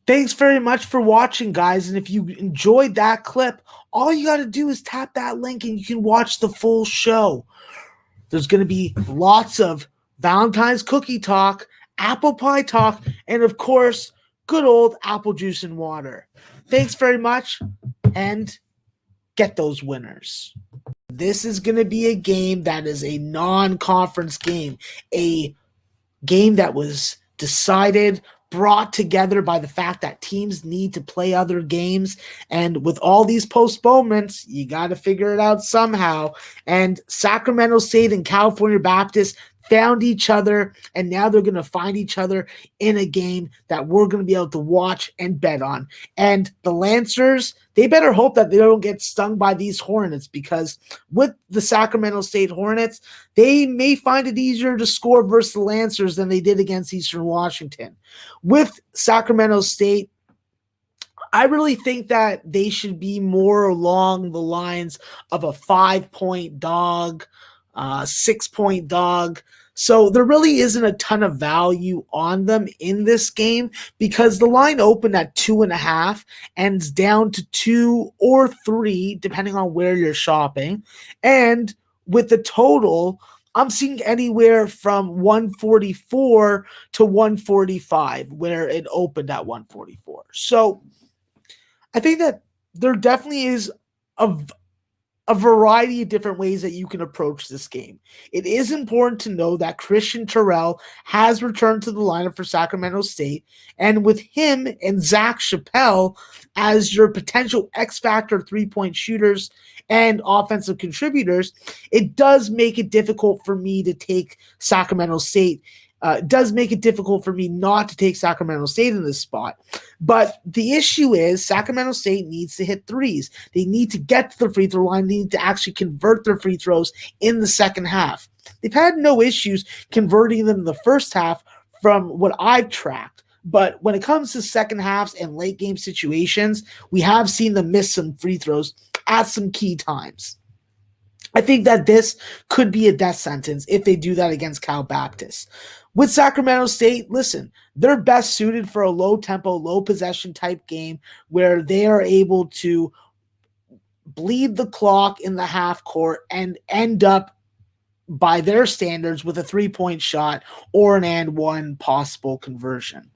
Thanks very much for watching, guys. And if you enjoyed that clip, all you got to do is tap that link and you can watch the full show. There's going to be lots of Valentine's cookie talk, apple pie talk, and of course, good old apple juice and water. Thanks very much, and get those winners. This is going to be a game that is a non-conference game, a game that was decided, brought together by the fact that teams need to play other games. And with all these postponements, you got to figure it out somehow. And Sacramento State and California Baptist found each other, and now they're going to find each other in a game that we're going to be able to watch and bet on. And the Lancers, they better hope that they don't get stung by these Hornets, because with the Sacramento State Hornets, they may find it easier to score versus the Lancers than they did against Eastern Washington. With Sacramento State, I really think that they should be more along the lines of a 5-point dog, 6-point dog. So there really isn't a ton of value on them in this game, because the line opened at 2.5 and it's down to 2 or 3, depending on where you're shopping. And with the total, I'm seeing anywhere from 144 to 145, where it opened at 144. So I think that there definitely is a variety of different ways that you can approach this game. It is important to know that Christian Terrell has returned to the lineup for Sacramento State, and with him and Zach Chappelle as your potential X-factor three-point shooters and offensive contributors, it does make it difficult for me to take Sacramento State. Does make it difficult for me not to take Sacramento State in this spot. But the issue is Sacramento State needs to hit threes. They need to get to the free throw line. They need to actually convert their free throws in the second half. They've had no issues converting them in the first half from what I've tracked. But when it comes to second halves and late game situations, we have seen them miss some free throws at some key times. I think that this could be a death sentence if they do that against Cal Baptist. With Sacramento State, listen, they're best suited for a low-tempo, low-possession type game where they are able to bleed the clock in the half court and end up, by their standards, with a three-point shot or an and one possible conversion.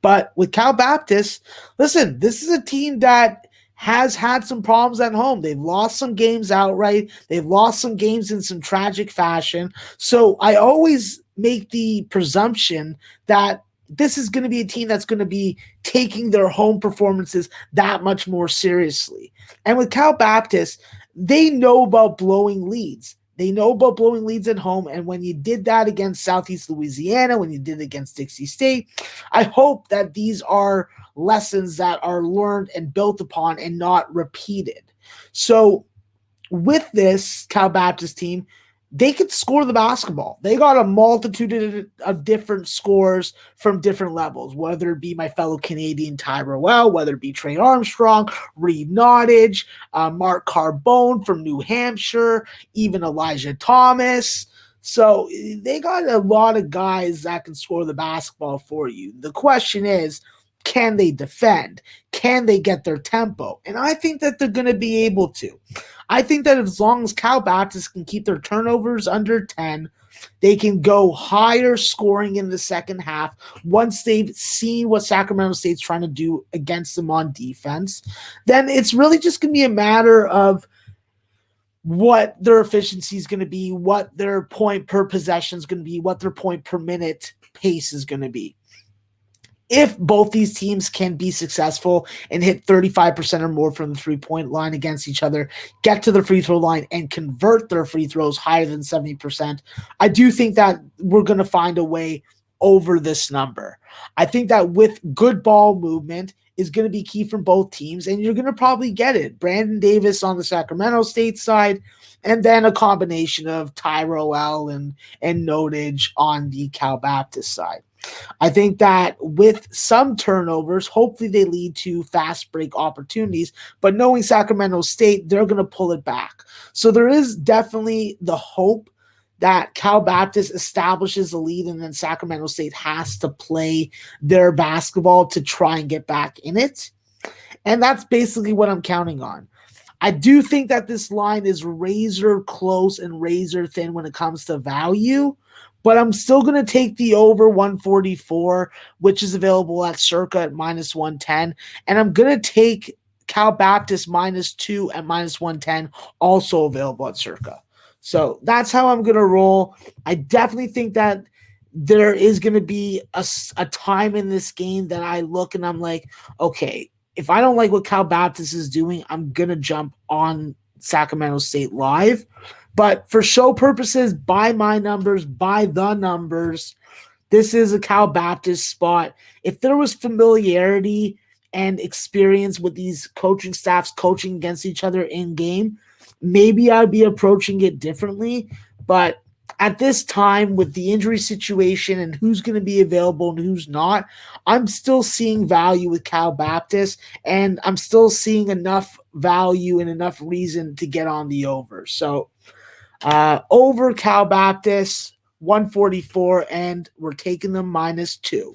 But with Cal Baptist, listen, this is a team that has had some problems at home. They've lost some games outright. They've lost some games in some tragic fashion. So I always make the presumption that this is going to be a team that's going to be taking their home performances that much more seriously. And with Cal Baptist, they know about blowing leads. They know about blowing leads at home. And when you did that against Southeast Louisiana, when you did it against Dixie State, I hope that these are lessons that are learned and built upon and not repeated. So with this Cal Baptist team, they could score the basketball. They got a multitude of different scores from different levels, whether it be my fellow Canadian Ty Rowell, whether it be Trey Armstrong, Reed Nottage, Mark Carbone from New Hampshire, even Elijah Thomas. So they got a lot of guys that can score the basketball for you. The question is, can they defend? Can they get their tempo? And I think that they're going to be able to. I think that as long as Cal Baptist can keep their turnovers under 10, they can go higher scoring in the second half once they've seen what Sacramento State's trying to do against them on defense. Then it's really just going to be a matter of what their efficiency is going to be, what their point per possession is going to be, what their point per minute pace is going to be. If both these teams can be successful and hit 35% or more from the three-point line against each other, get to the free throw line, and convert their free throws higher than 70%, I do think that we're going to find a way over this number. I think that with good ball movement is going to be key from both teams, and you're going to probably get it. Brandon Davis on the Sacramento State side, and then a combination of Ty Rowell and Nottage on the Cal Baptist side. I think that with some turnovers, hopefully they lead to fast break opportunities, but knowing Sacramento State, they're going to pull it back. So there is definitely the hope that Cal Baptist establishes a lead and then Sacramento State has to play their basketball to try and get back in it. And that's basically what I'm counting on. I do think that this line is razor close and razor thin when it comes to value, but I'm still going to take the over 144, which is available at circa at minus 110. And I'm going to take Cal Baptist -2 at minus 110, also available at circa. So that's how I'm going to roll. I definitely think that there is going to be a time in this game that I look and I'm like, okay, if I don't like what Cal Baptist is doing, I'm going to jump on Sacramento State live. But for show purposes, by my numbers, by the numbers, this is a Cal Baptist spot. If there was familiarity and experience with these coaching staffs coaching against each other in game, maybe I'd be approaching it differently. But at this time, with the injury situation and who's going to be available and who's not, I'm still seeing value with Cal Baptist, and I'm still seeing enough value and enough reason to get on the over. So over Cal Baptist, 144, and we're taking them -2.